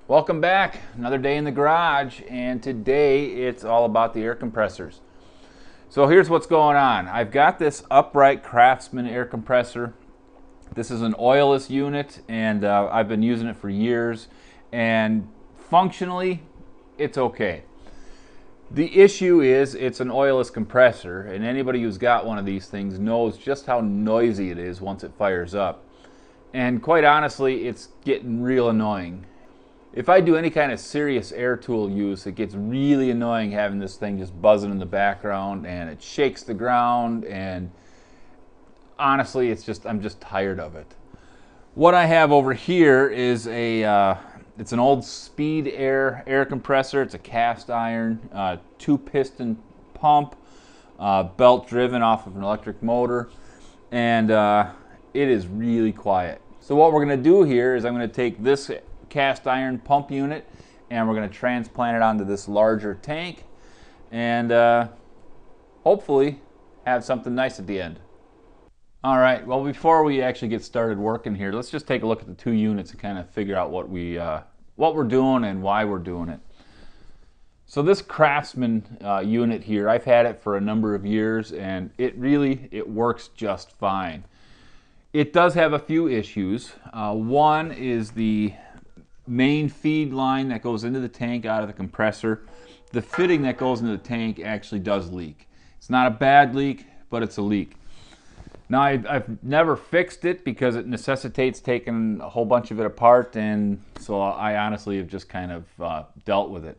Welcome back. Another day in the garage, and today it's all about the air compressors. So here's what's going on. I've got this upright Craftsman air compressor. This is an oilless unit, and I've been using it for years, and functionally it's okay. The issue is it's an oilless compressor, and anybody who's got one of these things knows just how noisy it is once it fires up. And quite honestly, it's getting real annoying. If I do any kind of serious air tool use, it gets really annoying having this thing just buzzing in the background, and it shakes the ground, and honestly, I'm just tired of it. What I have over here is it's an old Speed air compressor. It's a cast iron, 2-piston pump, belt driven off of an electric motor, and it is really quiet. So what we're going to do here is I'm going to take this cast iron pump unit and we're going to transplant it onto this larger tank and hopefully have something nice at the end. All right, well, before we actually get started working here, let's just take a look at the two units and kind of figure out what we're doing and why we're doing it. So this Craftsman unit here, I've had it for a number of years, and it works just fine. It does have a few issues. One is the main feed line that goes into the tank out of the compressor. The fitting that goes into the tank actually does leak. It's not a bad leak, but it's a leak. Now, I've never fixed it because it necessitates taking a whole bunch of it apart, and so I honestly have just kind of dealt with it.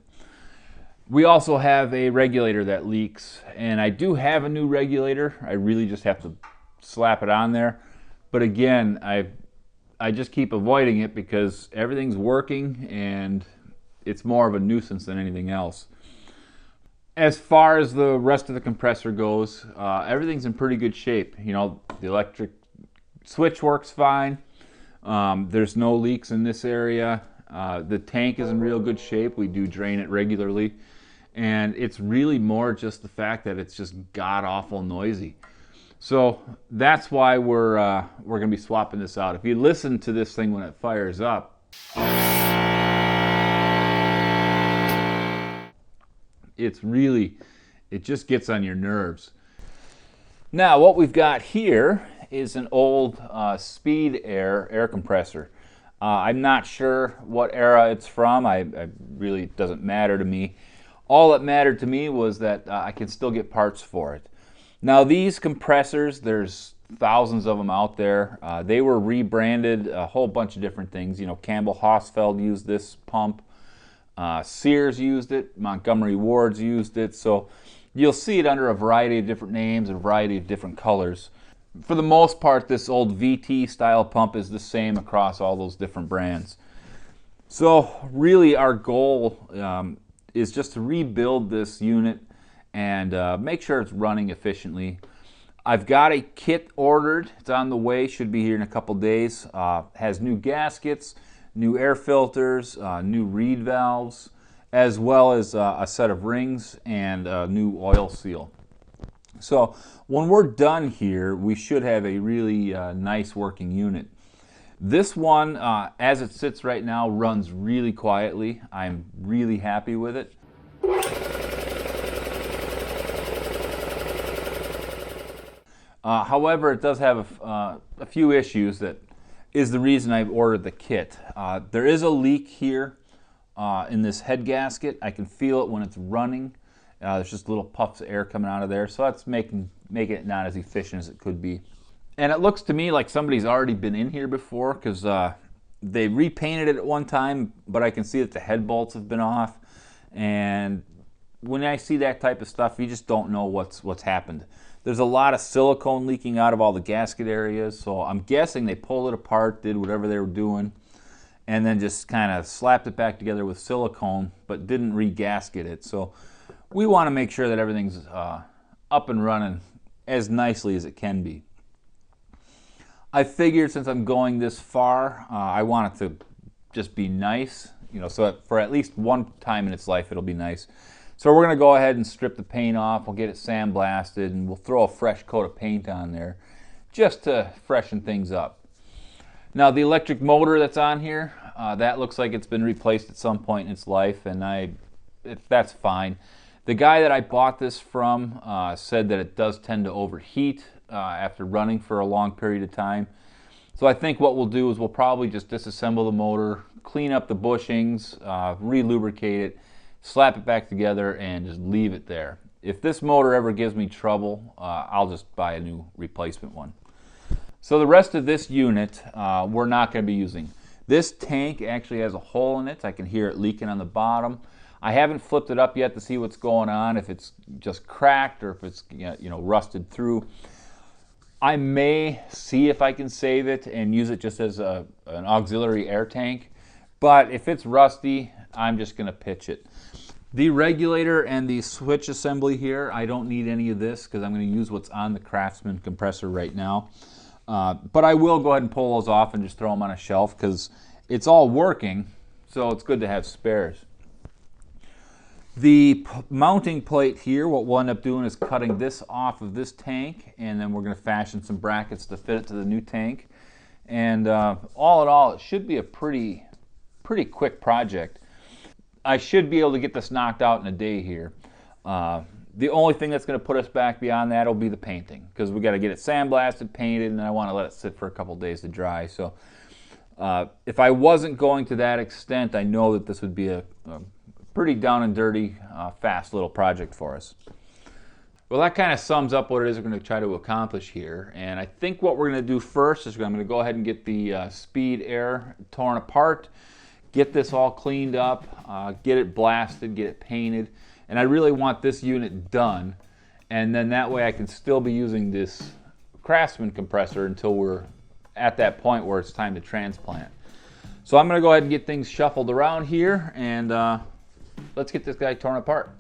We also have a regulator that leaks, and I do have a new regulator. I really just have to slap it on there. But again, I just keep avoiding it because everything's working and it's more of a nuisance than anything else. As far as the rest of the compressor goes, everything's in pretty good shape. You know, the electric switch works fine. There's no leaks in this area. The tank is in real good shape. We do drain it regularly. And it's really more just the fact that it's just god-awful noisy. So that's why we're going to be swapping this out. If you listen to this thing when it fires up, it just gets on your nerves. Now what we've got here is an old Speed air compressor. I'm not sure what era it's from. It really doesn't matter to me. All that mattered to me was that I can still get parts for it. Now these compressors, there's thousands of them out there. They were rebranded a whole bunch of different things. You know, Campbell Hausfeld used this pump. Sears used it. Montgomery Wards used it. So you'll see it under a variety of different names and a variety of different colors. For the most part, this old VT style pump is the same across all those different brands. So really our goal is just to rebuild this unit and make sure it's running efficiently. I've got a kit ordered. It's on the way, should be here in a couple days. Has new gaskets, new air filters, new reed valves, as well as a set of rings and a new oil seal. So when we're done here, we should have a really nice working unit. This one, as it sits right now, runs really quietly. I'm really happy with it. However, it does have a few issues that is the reason I've ordered the kit. There is a leak here in this head gasket. I can feel it when it's running. There's just little puffs of air coming out of there, so that's making it not as efficient as it could be. And it looks to me like somebody's already been in here before because they repainted it at one time, but I can see that the head bolts have been off. And when I see that type of stuff, you just don't know what's happened. There's a lot of silicone leaking out of all the gasket areas, so I'm guessing they pulled it apart, did whatever they were doing, and then just kind of slapped it back together with silicone, but didn't re-gasket it. So we want to make sure that everything's up and running as nicely as it can be. I figured since I'm going this far, I want it to just be nice, you know, so that for at least one time in its life it'll be nice. So we're going to go ahead and strip the paint off. We'll get it sandblasted and we'll throw a fresh coat of paint on there just to freshen things up. Now the electric motor that's on here, that looks like it's been replaced at some point in its life, and that's fine. The guy that I bought this from said that it does tend to overheat after running for a long period of time. So I think what we'll do is we'll probably just disassemble the motor, clean up the bushings, re-lubricate it, slap it back together, and just leave it there. If this motor ever gives me trouble, I'll just buy a new replacement one. So the rest of this unit we're not going to be using. This tank actually has a hole in it. I can hear it leaking on the bottom. I haven't flipped it up yet to see what's going on, if it's just cracked or if it's rusted through. I may see if I can save it and use it just as an auxiliary air tank, but if it's rusty, I'm just going to pitch it. The regulator and the switch assembly here, I don't need any of this because I'm going to use what's on the Craftsman compressor right now. But I will go ahead and pull those off and just throw them on a shelf because it's all working, so it's good to have spares. The mounting plate here, what we'll end up doing is cutting this off of this tank, and then we're going to fashion some brackets to fit it to the new tank. And all in all, it should be a pretty quick project. I should be able to get this knocked out in a day here. The only thing that's going to put us back beyond that will be the painting, because we got to get it sandblasted, painted, and I want to let it sit for a couple days to dry. So if I wasn't going to that extent, I know that this would be a pretty down and dirty, fast little project for us. Well, that kind of sums up what it is we're going to try to accomplish here. And I think what we're going to do first is I'm going to go ahead and get the speed air torn apart, get this all cleaned up, get it blasted, get it painted. And I really want this unit done. And then that way I can still be using this Craftsman compressor until we're at that point where it's time to transplant. So I'm going to go ahead and get things shuffled around here, and let's get this guy torn apart.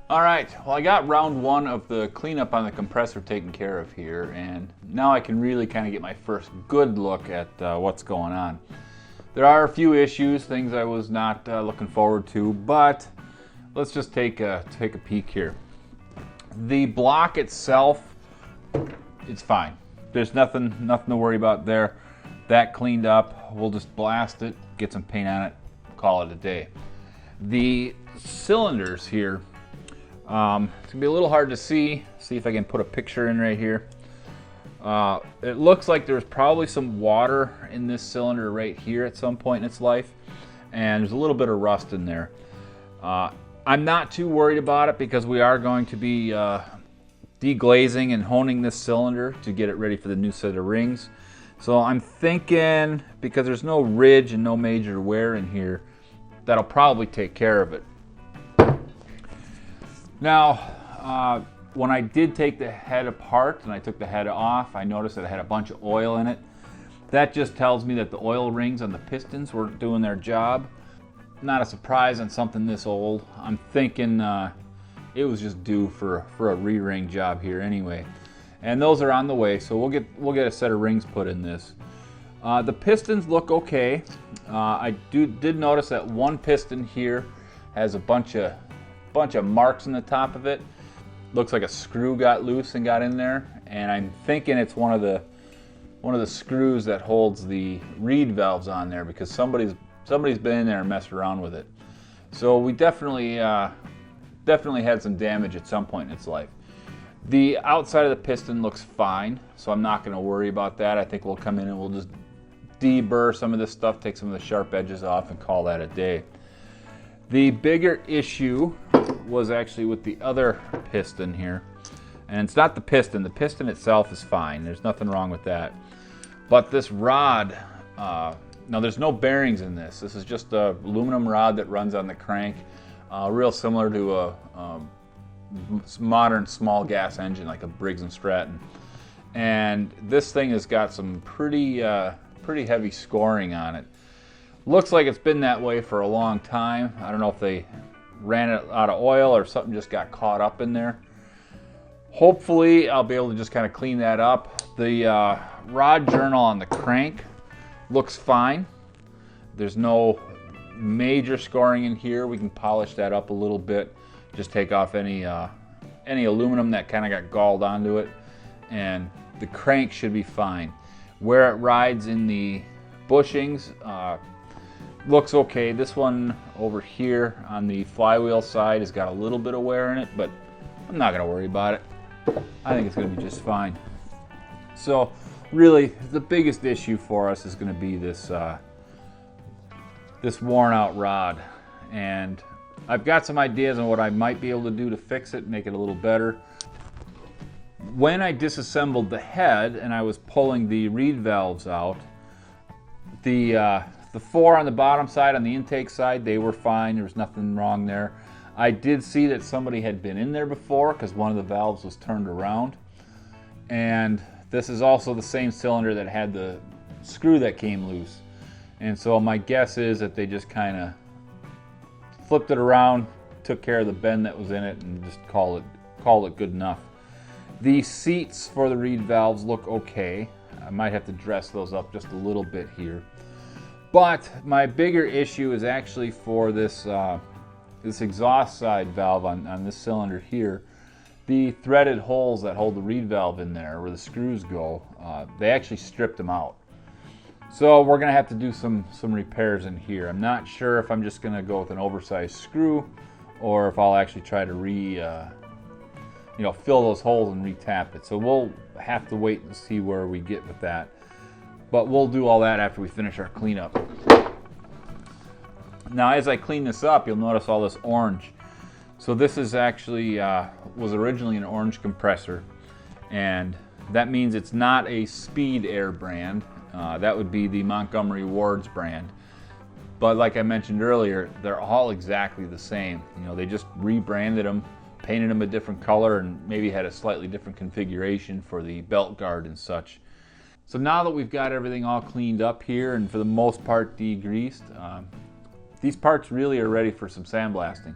All right, well, I got round one of the cleanup on the compressor taken care of here, and now I can really kind of get my first good look at what's going on. There are a few issues, things I was not looking forward to, but let's just take a peek here. The block itself, it's fine. There's nothing to worry about there. that cleaned up. We'll just blast it, get some paint on it, call it a day. The cylinders here, it's gonna be a little hard to see. See if I can put a picture in right here. It looks like there's probably some water in this cylinder right here at some point in its life, and there's a little bit of rust in there. I'm not too worried about it because we are going to be deglazing and honing this cylinder to get it ready for the new set of rings. So I'm thinking, because there's no ridge and no major wear in here, that'll probably take care of it. Now, when I did take the head apart and I took the head off, I noticed that it had a bunch of oil in it. That just tells me that the oil rings on the pistons weren't doing their job. Not a surprise on something this old. I'm thinking it was just due for a re-ring job here anyway. And those are on the way, so we'll get a set of rings put in this. The pistons look okay. I did notice that one piston here has a bunch of marks in the top of it. Looks like a screw got loose and got in there, and I'm thinking it's one of the screws that holds the reed valves on there, because somebody's been in there and messed around with it. So we definitely had some damage at some point in its life. The outside of the piston looks fine, so I'm not going to worry about that. I think we'll come in and we'll just deburr some of this stuff, take some of the sharp edges off, and call that a day. The bigger issue was actually with the other piston here. And it's not the piston. The piston itself is fine. There's nothing wrong with that. But this rod, now there's no bearings in this. This is just a aluminum rod that runs on the crank, real similar to a modern small gas engine like a Briggs & Stratton. And this thing has got some pretty heavy scoring on it. Looks like it's been that way for a long time. I don't know if they ran it out of oil or something just got caught up in there. Hopefully I'll be able to just kind of clean that up. The rod journal on the crank looks fine. There's no major scoring in here. We can polish that up a little bit. Just take off any aluminum that kind of got galled onto it, and the crank should be fine. Where it rides in the bushings looks okay. This one over here on the flywheel side has got a little bit of wear in it, but I'm not going to worry about it. I think it's going to be just fine. So really the biggest issue for us is going to be this worn out rod, and I've got some ideas on what I might be able to do to fix it, make it a little better. When I disassembled the head and I was pulling the reed valves out, the four on the bottom side, on the intake side, they were fine. There was nothing wrong there. I did see that somebody had been in there before because one of the valves was turned around. And this is also the same cylinder that had the screw that came loose. And so my guess is that they just kind of flipped it around, took care of the bend that was in it, and just call it good enough. The seats for the reed valves look okay. I might have to dress those up just a little bit here. But my bigger issue is actually for this exhaust side valve on this cylinder here. The threaded holes that hold the reed valve in there, where the screws go, they actually stripped them out. So we're going to have to do some repairs in here. I'm not sure if I'm just going to go with an oversized screw or if I'll actually try to fill those holes and re-tap it. So we'll have to wait and see where we get with that. But we'll do all that after we finish our cleanup. Now as I clean this up, you'll notice all this orange. So this is actually, was originally an orange compressor, and that means it's not a Speed Air brand. That would be the Montgomery Wards brand. But like I mentioned earlier, they're all exactly the same. They just rebranded them, painted them a different color, and maybe had a slightly different configuration for the belt guard and such. So now that we've got everything all cleaned up here and for the most part degreased, these parts really are ready for some sandblasting.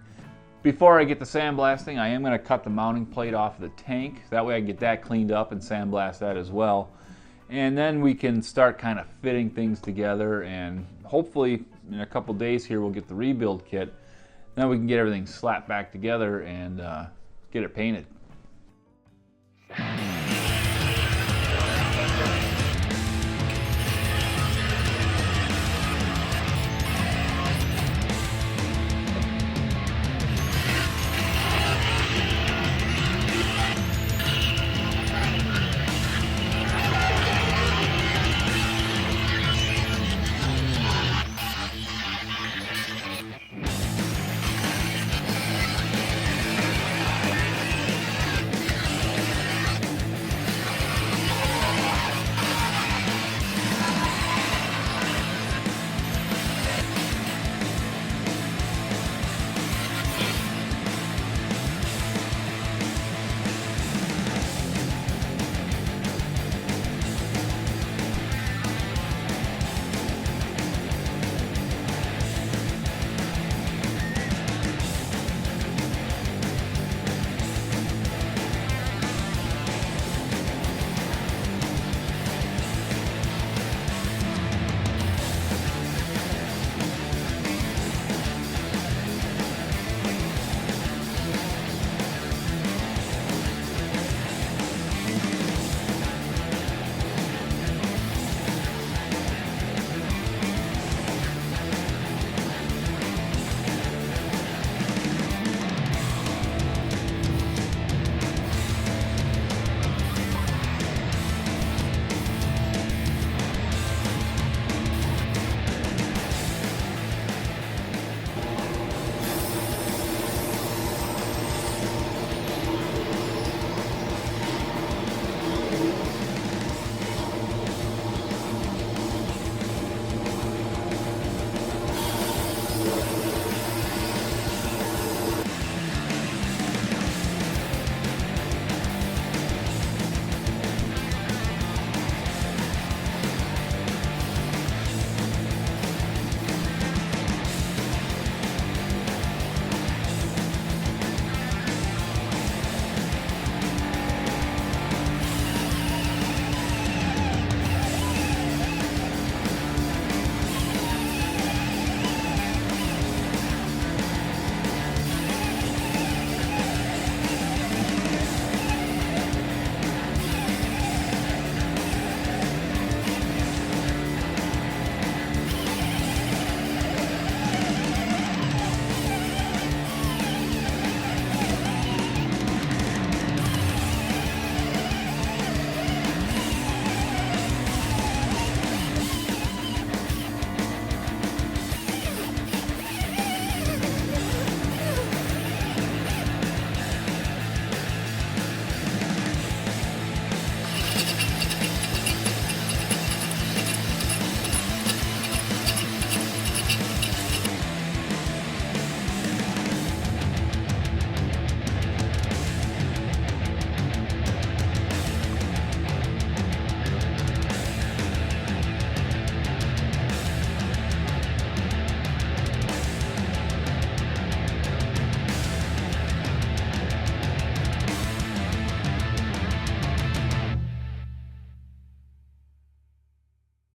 Before I get to sandblasting, I am going to cut the mounting plate off of the tank. That way I can get that cleaned up and sandblast that as well. And then we can start kind of fitting things together, and hopefully in a couple days here we'll get the rebuild kit. Then we can get everything slapped back together and get it painted.